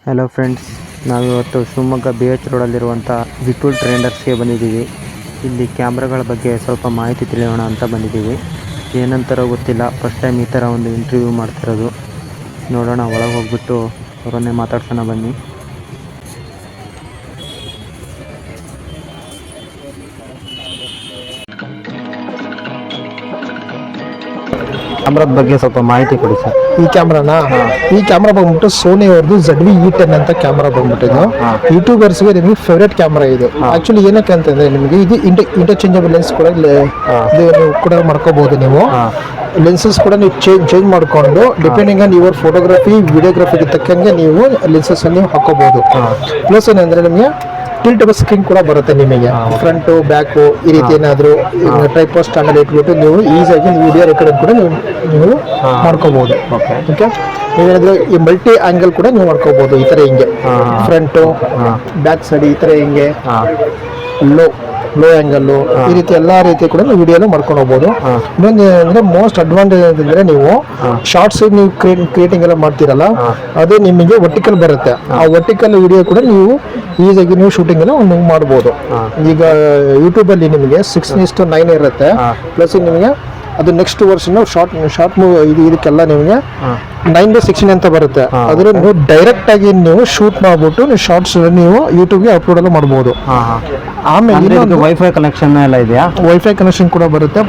Hello friends, ನಾವಿವತ್ತು Shivamogga BH ರೋಡಲ್ಲಿರುವಂಥ Vipul ಟ್ರೇಡರ್ಸ್ಗೆ ಬಂದಿದ್ದೀವಿ. ಇಲ್ಲಿ ಕ್ಯಾಮ್ರಾಗಳ ಬಗ್ಗೆ ಸ್ವಲ್ಪ ಮಾಹಿತಿ ತಿಳಿಯೋಣ ಅಂತ ಬಂದಿದ್ದೀವಿ. ಏನಂತಾರೋ ಗೊತ್ತಿಲ್ಲ, ಫಸ್ಟ್ ಟೈಮ್ ಈ ಥರ ಒಂದು ಇಂಟರ್ವ್ಯೂ ಮಾಡ್ತಿರೋದು. ನೋಡೋಣ, ಒಳಗೆ ಹೋಗ್ಬಿಟ್ಟು ಅವರನ್ನೇ ಮಾತಾಡ್ಸೋಣ ಬನ್ನಿ. ಕ್ಯಾಮ್ರಾದ ಬಗ್ಗೆ ಸ್ವಲ್ಪ ಮಾಹಿತಿ ಕೊಡಿ ಸರ್. ಈ ಕ್ಯಾಮ್ರಾ ಬಂದ್ಬಿಟ್ಟು ಸೋನಿ ಅವ್ರದ್ದು ZV-E10 ಅಂತ ಕ್ಯಾಮ್ರಾ ಬಂದ್ಬಿಟ್ಟಿದ್ದು. ಯೂಟ್ಯೂಬರ್ಸ್ಗೆ ನಿಮಗೆ ಫೇವ್ರೇಟ್ ಕ್ಯಾಮ್ರಾ ಇದು. ಆಕ್ಚುಲಿ ಏನಕ್ಕೆ ಅಂತಂದ್ರೆ ನಿಮಗೆ ಇದು ಇಂಟರ್ಚೇಂಜಬಲ್ ಲೆನ್ಸ್ ಕೂಡ ನೀವು ಕೂಡ ಮಾಡ್ಕೋಬಹುದು. ನೀವು ಲೆನ್ಸಸ್ ಕೂಡ ನೀವು ಚೇಂಜ್ ಮಾಡ್ಕೊಂಡು ಡಿಪೆಂಡಿಂಗ್ ಆನ್ ಯುವರ್ ಫೋಟೋಗ್ರಫಿ ವಿಡಿಯೋಗ್ರಫಿಗೆ ತಕ್ಕಂಗೆ ನೀವು ಲೆನ್ಸಸ್ ನೀವು ಹಾಕೋಬಹುದು. ಪ್ಲಸ್ ಏನಂದ್ರೆ ನಿಮಗೆ ಟಿಲ್ಟಬಲ್ ಸ್ಕ್ರೀನ್ ಕೂಡ ಬರುತ್ತೆ ನಿಮಗೆ. ಫ್ರಂಟು ಬ್ಯಾಕು ಈ ರೀತಿ ಏನಾದರೂ ಟ್ರೈಪಾಡ್ ಸ್ಟ್ಯಾಂಡ್ ಅಲ್ಲಿ ಇಟ್ಬಿಟ್ಟು ನೀವು ಈಸಿಯಾಗಿ ವಿಡಿಯೋ ರೆಕಾರ್ಡಿಂಗ್ ಕೂಡ ನೀವು ಮಾಡ್ಕೋಬಹುದು. ಓಕೆ, ನೀವೇನಾದ್ರೂ ಈ ಮಲ್ಟಿ ಆಂಗಲ್ ಕೂಡ ನೀವು ಮಾಡ್ಕೋಬಹುದು. ಈ ತರ ಹಿಂಗೆ ಫ್ರಂಟು ಬ್ಯಾಕ್ ಸೈಡ್ ಈ ತರ ಹಿಂಗೆ ಲೋ ಆಂಗಲ್ಲು ಈ ರೀತಿ ಎಲ್ಲಾ ರೀತಿ ಕೂಡ ನೀವು ವಿಡಿಯೋನ ಮಾಡ್ಕೊಂಡು ಹೋಗ್ಬೋದು. ಇನ್ನೊಂದು ಅಂದ್ರೆ ಮೋಸ್ಟ್ ಅಡ್ವಾಂಟೇಜ್ ಅಂದ್ರೆ ನೀವು ಶಾರ್ಟ್ಸ್ ನೀವು ಕ್ರಿಯೇಟಿಂಗ್ ಎಲ್ಲ ಮಾಡ್ತೀರಲ್ಲ, ಅದು ನಿಮಗೆ ವರ್ಟಿಕಲ್ ಬರುತ್ತೆ. ಆ ವರ್ಟಿಕಲ್ ವಿಡಿಯೋ ಕೂಡ ನೀವು ಈಸಿಯಾಗಿ ನೀವು ಶೂಟಿಂಗ್ ಎಲ್ಲ ಮಾಡ್ಬೋದು. ಈಗ ಯೂಟ್ಯೂಬ್ ಅಲ್ಲಿ ನಿಮಗೆ 6:9 ಇರುತ್ತೆ. ಪ್ಲಸ್ ನಿಮಗೆ ಅದು ನೆಕ್ಸ್ಟ್ ವರ್ಷನ್ ಶಾರ್ಟ್ ಮೂವಿ ಇದಕ್ಕೆಲ್ಲ ನಿಮಗೆ 9:16 ಅಂತ ಬರುತ್ತೆ. ಅದ್ರ ನೀವು ಡೈರೆಕ್ಟ್ ಆಗಿ ನೀವು ಶೂಟ್ ಮಾಡ್ಬಿಟ್ಟು ನೀವು ಶಾರ್ಟ್ಸ್ ನೀವು ಯೂಟ್ಯೂಬ್ಗೆ ಅಪ್ಲೋಡ್ ಎಲ್ಲ ಮಾಡಬಹುದು. ಆಮೇಲೆ ವೈಫೈ ಕನೆಕ್ಷನ್ ಎಲ್ಲ ಇದೆಯಾ? ವೈಫೈ ಕನೆಕ್ಷನ್ ಕೂಡ ಬರುತ್ತೆ,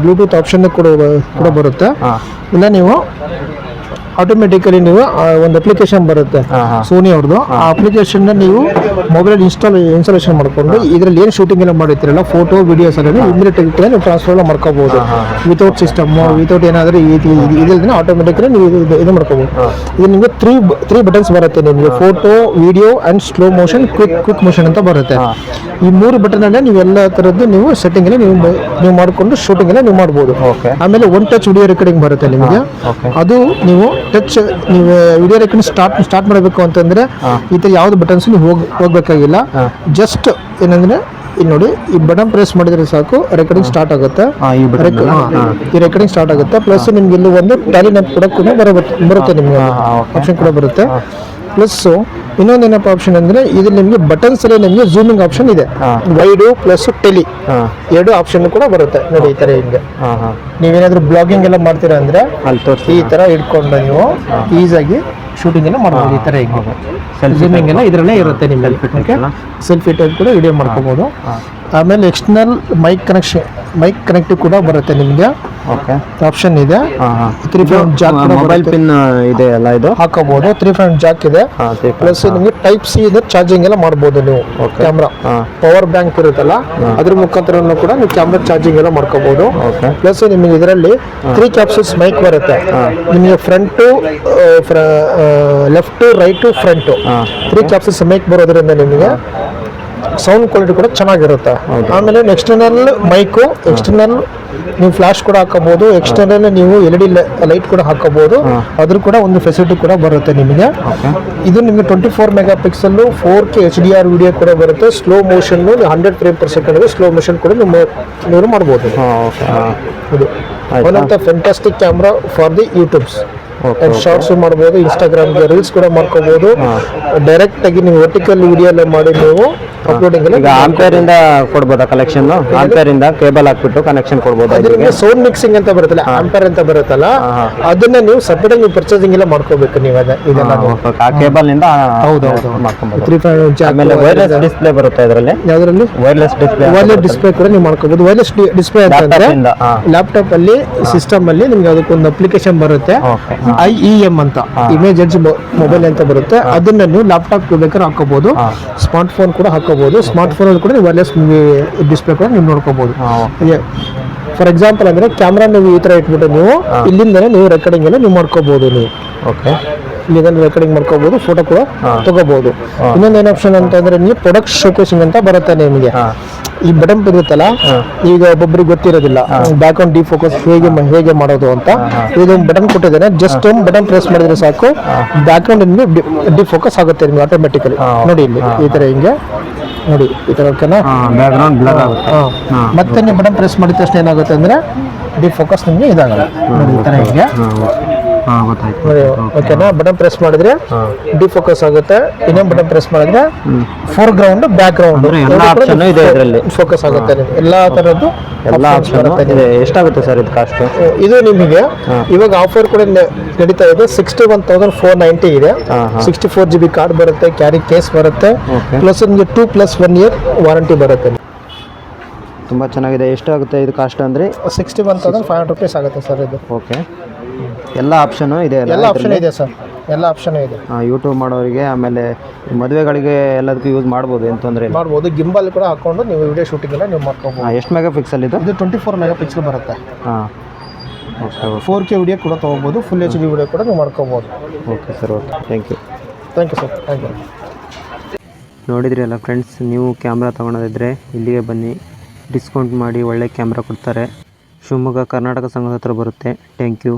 ಬ್ಲೂಟೂತ್ ಆಪ್ಷನ್ ಕೂಡ ಬರುತ್ತೆ. ಇಲ್ಲ ನೀವು ಆಟೋಮೆಟಿಕಲಿ ನೀವು ಒಂದು ಅಪ್ಲಿಕೇಶನ್ ಬರುತ್ತೆ ಸೋನಿ ಅವ್ರದ್ದು. ಆ ಅಪ್ಲಿಕೇಶನ್ ನೀವು ಮೊಬೈಲ್ ಇನ್ಸ್ಟಾಲೇಷನ್ ಮಾಡ್ಕೊಂಡು ಇದರಲ್ಲಿ ಏನು ಶೂಟಿಂಗ್ ಎಲ್ಲ ಮಾಡಿರ್ತೀರಲ್ಲ ಫೋಟೋ ವಿಡಿಯೋಸ್ ಎಲ್ಲ ಇಮಿಡಿಯೇಟ್ ನೀವು ಟ್ರಾನ್ಸ್ಫರ್ ಎಲ್ಲ ಮಾಡ್ಕೋಬಹುದು. ವಿತೌಟ್ ಸಿಸ್ಟಮ್ ವಿತೌಟ್ ಏನಾದರೂ ಇದಲ್ದೇ ಆಟೋಮೆಟಿಕಲಿ ನೀವು ಇದು ಮಾಡ್ಕೋಬಹುದು. ಇದು ನಿಮಗೆ ತ್ರೀ ಬಟನ್ಸ್ ಬರುತ್ತೆ ನಿಮಗೆ, photo video and slow motion quick motion ಅಂತ ಬರುತ್ತೆ. ಈ 3 ಬಟನ್ ಅಲ್ಲೇ ನೀವು ಎಲ್ಲ ತರದ್ದು ನೀವು ಸೆಟ್ಟಿಂಗ್ ಎಲ್ಲ ನೀವು ಮಾಡಿಕೊಂಡು ಶೂಟಿಂಗ್ ಎಲ್ಲ ನೀವು ಮಾಡ್ಬೋದು. ಆಮೇಲೆ ಒನ್ ಟಚ್ ವಿಡಿಯೋ ರೆಕಾರ್ಡಿಂಗ್ ಬರುತ್ತೆ ನಿಮಗೆ. ಅದು ನೀವು ಟಚ್ ನೀವು ವಿಡಿಯೋ ರೆಕಾರ್ಡಿಂಗ್ ಸ್ಟಾರ್ಟ್ ಮಾಡಬೇಕು ಅಂತಂದ್ರೆ ಈ ತರ ಯಾವ್ದು ಬಟನ್ಸ್ ನೀವು ಹೋಗ್ಬೇಕಾಗಿಲ್ಲ. ಜಸ್ಟ್ ಏನಂದ್ರೆ ಇಲ್ಲಿ ನೋಡಿ, ಈ ಬಟನ್ ಪ್ರೆಸ್ ಮಾಡಿದ್ರೆ ಸಾಕು ರೆಕಾರ್ಡಿಂಗ್ ಸ್ಟಾರ್ಟ್ ಆಗುತ್ತೆ. ಈ ರೆಕಾರ್ಡಿಂಗ್ ಸ್ಟಾರ್ಟ್ ಆಗುತ್ತೆ. ಪ್ಲಸ್ ನಿಮ್ಗೆ ಇಲ್ಲಿ ಒಂದು ಟ್ಯಾಲಿ ನೆಪ್ ಕೂಡ ಬರುತ್ತೆ ನಿಮ್ಗೆ ಆಪ್ಷನ್ ಕೂಡ ಬರುತ್ತೆ. ಪ್ಲಸ್ ಇನ್ನೊಂದೇನಪ್ಪ ಆಪ್ಷನ್ ಅಂದ್ರೆ ಇದು ನಿಮಗೆ ಬಟನ್ಸ್ ಅಲ್ಲಿ ನಿಮಗೆ ಝೂಮಿಂಗ್ ಆಪ್ಷನ್ ಇದೆ, ವೈಡು ಪ್ಲಸ್ ಟೆಲಿ 2 ಆಪ್ಷನ್ ಕೂಡ ಬರುತ್ತೆ ನೋಡಿ. ಈ ತರ ಹಿಂಗೆ ನೀವೇನಾದ್ರೂ ಬ್ಲಾಗಿಂಗ್ ಎಲ್ಲ ಮಾಡ್ತೀರಾ ಅಂದ್ರೆ ಈ ತರ ಇಟ್ಕೊಂಡು ನೀವು ಈಸಿಯಾಗಿ ಶೂಟಿಂಗ್ ಎಲ್ಲ ಮಾಡಬಹುದು. ಈ ತರ ಹಿಂಗೆ ಝೂಮಿಂಗ್ ಎಲ್ಲ ಇದರಲ್ಲೇ ಇರುತ್ತೆ ನಿಮಗೆ. ಸೆಲ್ಫಿ ಟೈಪ್ ಕೂಡ ವಿಡಿಯೋ ಮಾಡ್ಕೋಬಹುದು. ಆಮೇಲೆ ಎಕ್ಸ್ಟರ್ನಲ್ ಮೈಕ್ ಕನೆಕ್ಟಿವ್ ಕೂಡ ಬರುತ್ತೆ ನಿಮಗೆ ಆಪ್ಷನ್ ಇದೆ. 3 ಫ್ರಂಟ್ ಜಾಕ್ ಮೊಬೈಲ್ ಪಿನ್ ಇದೆ ಎಲ್ಲ ಇದು ಹಾಕೋಬಹುದು. 3 ಫ್ರಂಟ್ ಜಾಕ್ ಇದೆ. ಪ್ಲಸ್ ನಿಮಗೆ ಟೈಪ್ ಸಿ ಇದೆ, ಚಾರ್ಜಿಂಗ್ ಎಲ್ಲ ಮಾಡಬಹುದು ನೀವು. ಕ್ಯಾಮ್ರಾ ಪವರ್ ಬ್ಯಾಂಕ್ ಇರುತ್ತಲ್ಲ ಅದ್ರ ಮುಖಾಂತರ ಕೂಡ ನೀವು ಕ್ಯಾಮ್ರಾ ಚಾರ್ಜಿಂಗ್ ಎಲ್ಲ ಮಾಡ್ಕೋಬಹುದು. ಪ್ಲಸ್ ನಿಮಗೆ ಇದರಲ್ಲಿ 3 ಕ್ಯಾಪ್ಸೂಲ್ಸ್ ಮೈಕ್ ಬರುತ್ತೆ ನಿಮಗೆ. Front left right front 3 capsules mic ಬರೋದ್ರಿಂದ ನಿಮಗೆ ಸೌಂಡ್ ಕ್ವಾಲಿಟಿ ಕೂಡ ಚೆನ್ನಾಗಿರುತ್ತೆ. ಆಮೇಲೆ ಎಕ್ಸ್ಟರ್ನಲ್ ಮೈಕು, ಎಕ್ಸ್ಟರ್ನಲ್ ನೀವು ಫ್ಲಾಶ್ ಕೂಡ ಹಾಕೋಬಹುದು. ಎಕ್ಸ್ಟರ್ನಲ್ ನೀವು LED ಲೈಟ್ ಕೂಡ ಹಾಕೋಬಹುದು. ಅದ್ರ ಕೂಡ ಒಂದು ಫೆಸಿಲಿಟಿ ಕೂಡ ಬರುತ್ತೆ ನಿಮಗೆ. ಇದು ನಿಮಗೆ 24 mega pixel 4K HDR video ಕೂಡ ಬರುತ್ತೆ. Slow motion 100 frame per second slow motion ಕೂಡ ನೀವು ಮಾಡಬಹುದು. ಇದು one of the fantastic camera for the YouTube's. Shorts ಮಾಡಬಹುದು, ಇನ್ಸ್ಟಾಗ್ರಾಮ್ಗೆ ರೀಲ್ಸ್ ಕೂಡ ಮಾಡ್ಕೋಬಹುದು. ಡೈರೆಕ್ಟ್ ಆಗಿ ನೀವು ವರ್ಟಿಕಲ್ ವಿಡಿಯೋ ಎಲ್ಲ ಮಾಡಿ ನೀವು ಅಪ್ಲೋಡಿಂಗ್ ಎಲ್ಲ ಆಂಪೇರ್ ಇಂದ ಕೊಡ್ಬೋದಾ ಕಲೆಕ್ಷನ್? ಆಂಪೇರ್ ಇಂದ ಕೇಬಲ್ ಹಾಕ್ಬಿಟ್ಟು ಕನೆಕ್ಷನ್ ಕೊಡ್ಬೋದಾ? ಅದಕ್ಕೆ ಸೌಂಡ್ ಮಿಕ್ಸಿಂಗ್ ಅಂತ ಬರುತ್ತಲ್ಲ, ಆಂಪೇರ್ ಅಂತ ಬರುತ್ತಲ್ಲ, ಅದನ್ನ ನೀವು ಸಪರೇಟ್ ನೀವು ಪರ್ಚೇಸಿಂಗ್ ಎಲ್ಲ ಮಾಡ್ಕೋಬೇಕು ನೀವು. ಇದೆಲ್ಲ ಆ ಕೇಬಲ್ ನಿಂದ ಹೌದೌದು ಮಾಡ್ಕೋಬಹುದು. ಆಮೇಲೆ ವೈರ್ಲೆಸ್ ಡಿಸ್ಪ್ಲೇ ಬರುತ್ತೆ ಇದರಲ್ಲಿ. ಯಾವ್ದ್ರಲ್ಲಿ? ವೈರ್ಲೆಸ್ ಡಿಸ್ಪ್ಲೇ ಕೂಡ ನೀವು ಮಾಡ್ಕೋಬಹುದು. ವೈರ್ಲೆಸ್ ಡಿಸ್ಪ್ಲೇ ಅಂತಂದ್ರೆ ಲ್ಯಾಪ್ಟಾಪ್ ಅಲ್ಲಿ ಸಿಸ್ಟಮ್ ಅಲ್ಲಿ ನಿಮ್ಗೆ ಅದಕ್ಕೊಂದು ಅಪ್ಲಿಕೇಶನ್ ಬರುತ್ತೆ, IEM ಅಂತ, ಇಮೇಜ್ ಎಡ್ಜ್ ಮೊಬೈಲ್ ಅಂತ ಬರುತ್ತೆ. ಅದನ್ನ ನೀವು ಲ್ಯಾಪ್ಟಾಪ್ ಬೇಕಾದ್ರೆ ಹಾಕೋಬಹುದು, ಸ್ಮಾರ್ಟ್ ಫೋನ್ ಕೂಡ ಹಾಕೋಬಹುದು. ಸ್ಮಾರ್ಟ್ ಫೋನ್ ಅಲ್ಲಿ ಕೂಡ ನೀವು ವೈರ್ಲೆಸ್ ಡಿಸ್ಪ್ಲೇ ಕೂಡ ನೀವು ನೋಡ್ಕೋಬಹುದು. ಫಾರ್ ಎಕ್ಸಾಂಪಲ್ ಅಂದ್ರೆ ಕ್ಯಾಮ್ರಾ ನೀವು ಈ ತರ ಇಟ್ಬಿಟ್ಟು ನೀವು ಇಲ್ಲಿಂದನೇ ನೀವು ರೆಕಾರ್ಡಿಂಗ್ ಎಲ್ಲ ನೀವು ಮಾಡ್ಕೋಬಹುದು. ನೀವು ಇಲ್ಲಿಂದ ರೆಕಾರ್ಡಿಂಗ್ ಮಾಡ್ಕೋಬಹುದು, ಫೋಟೋ ಕೂಡ ತಗೋಬಹುದು. ಇನ್ನೊಂದು ಆಪ್ಷನ್ ಅಂತಂದ್ರೆ ನೀವು ಪ್ರಾಡಕ್ಟ್ ಶೋಕೇಸಿಂಗ್ ಅಂತ ಬರುತ್ತೆ ನಿಮಗೆ. ಈ ಬಟನ್ ಇರುತ್ತಲ್ಲ, ಈಗ ಒಬ್ಬೊಬ್ಬರಿಗೆ ಗೊತ್ತಿರೋದಿಲ್ಲ ಬ್ಯಾಕ್ ಗ್ರೌಂಡ್ ಡಿಫೋಕಸ್ ಹೇಗೆ ಮಾಡೋದು ಅಂತ. ಇದು ಬಟನ್ ಕೊಟ್ಟಿದ್ದೇನೆ, ಜಸ್ಟ್ ಬಟನ್ ಪ್ರೆಸ್ ಮಾಡಿದ್ರೆ ಸಾಕು ಬ್ಯಾಕ್ ಗ್ರೌಂಡ್ ನಿಮಗೆ ಡಿಫೋಕಸ್ ಆಗುತ್ತೆ ನಿಮ್ಗೆ ಆಟೋಮೆಟಿಕಲಿ. ನೋಡಿ ಇಲ್ಲಿ ಈ ತರ ಹಿಂಗೆ ನೋಡಿ ಈ ತರ ಮತ್ತೆ ನೀವು ಬಟನ್ ಪ್ರೆಸ್ ಮಾಡಿದ ತಕ್ಷಣ ಏನಾಗುತ್ತೆ ಅಂದ್ರೆ ಡಿಫೋಕಸ್ ನಿಮಗೆ ಇದಾಗಲ್ಲ ನೋಡಿ ಈ ತರ ಹಿಂಗೆ. ಹಾಂ ಗೊತ್ತಾಯ್ತು. ಓಕೆನಾ. ಬಟನ್ ಪ್ರೆಸ್ ಮಾಡಿದ್ರೆ ಡಿಫೋಕಸ್ ಆಗುತ್ತೆ, ಇನ್ನೊಂದು ಬಟನ್ ಪ್ರೆಸ್ ಮಾಡಿದ್ರೆ ಫೋರ್ ಗ್ರೌಂಡ್ ಬ್ಯಾಕ್ ಗ್ರೌಂಡ್ ಎಲ್ಲ ಆಪ್ಷನ್ ಇದೆ ಇದರಲ್ಲಿ, ಫೋಕಸ್ ಆಗುತ್ತೆ. ಎಲ್ಲಾ ತರದ್ದು ಎಲ್ಲ ಆಪ್ಷನ್ ಇದೆ. ಎಷ್ಟಾಗುತ್ತೆ ಸರ್ ಇದು ಕಾಸ್ಟ್? ಇದು ನಿಮಗೆ ಇವಾಗ ಆಫರ್ ಕೂಡ ನಡೀತಾ ಇದೆ. 61,490 ಇದೆ. 64 GB ಕಾರ್ಡ್ ಬರುತ್ತೆ, ಕ್ಯಾರಿ ಕೇಸ್ ಬರುತ್ತೆ, ಪ್ಲಸ್ ನಿಮಗೆ 2+1 ಇಯರ್ ವಾರಂಟಿ ಬರುತ್ತೆ. ತುಂಬ ಚೆನ್ನಾಗಿದೆ. ಎಷ್ಟಾಗುತ್ತೆ ಇದು ಕಾಸ್ಟ್ ಅಂದರೆ? 61,500 ರೂಪೀಸ್ ಆಗುತ್ತೆ ಸರ್ ಇದು. ಓಕೆ, ಎಲ್ಲ ಆಪ್ಷನು ಇದೆ? ಎಲ್ಲ ಆಪ್ಷನ್ ಇದೆ ಸರ್, ಎಲ್ಲ ಆಪ್ಷನ್ ಇದೆ. ಯೂಟ್ಯೂಬ್ ಮಾಡೋರಿಗೆ, ಆಮೇಲೆ ಮದುವೆಗಳಿಗೆ ಎಲ್ಲದಕ್ಕೂ ಯೂಸ್ ಮಾಡ್ಬೋದು, ಏನು ತೊಂದರೆ ಇಲ್ಲ. ಮಾಡ್ಬೋದು. ಗಿಂಬಲ್ ಕೂಡ ಹಾಕೊಂಡು ನೀವು ವಿಡಿಯೋ ಶೂಟಿಂಗ್ ಎಲ್ಲ ನೀವು ಮಾಡ್ಕೋಬೋದು. ಎಷ್ಟು ಮೆಗಾ ಪಿಕ್ಸಲ್ ಇದು? 24 ಮೆಗಾ ಪಿಕ್ಸೆಲ್ ಬರುತ್ತೆ. ಹಾಂ, ಓಕೆ. 4K ವಿಡಿಯೋ ಕೂಡ ತೊಗೋಬೋದು, ಫುಲ್ HD ವಿಡಿಯೋ ಕೂಡ ನೀವು ಮಾಡ್ಕೋಬೋದು. Okay sir, okay, thank you sir, thank you. ನೋಡಿದ್ರಿ ಅಲ್ಲ ಫ್ರೆಂಡ್ಸ್, ನೀವು ಕ್ಯಾಮ್ರಾ ತೊಗೊಳೋದಿದ್ರೆ ಇಲ್ಲಿಗೆ ಬನ್ನಿ, ಡಿಸ್ಕೌಂಟ್ ಮಾಡಿ ಒಳ್ಳೆ ಕ್ಯಾಮ್ರಾ ಕೊಡ್ತಾರೆ. ಶಿವಮೊಗ್ಗ ಕರ್ನಾಟಕ ಸಂಘದ ಹತ್ರ ಬರುತ್ತೆ. Thank you.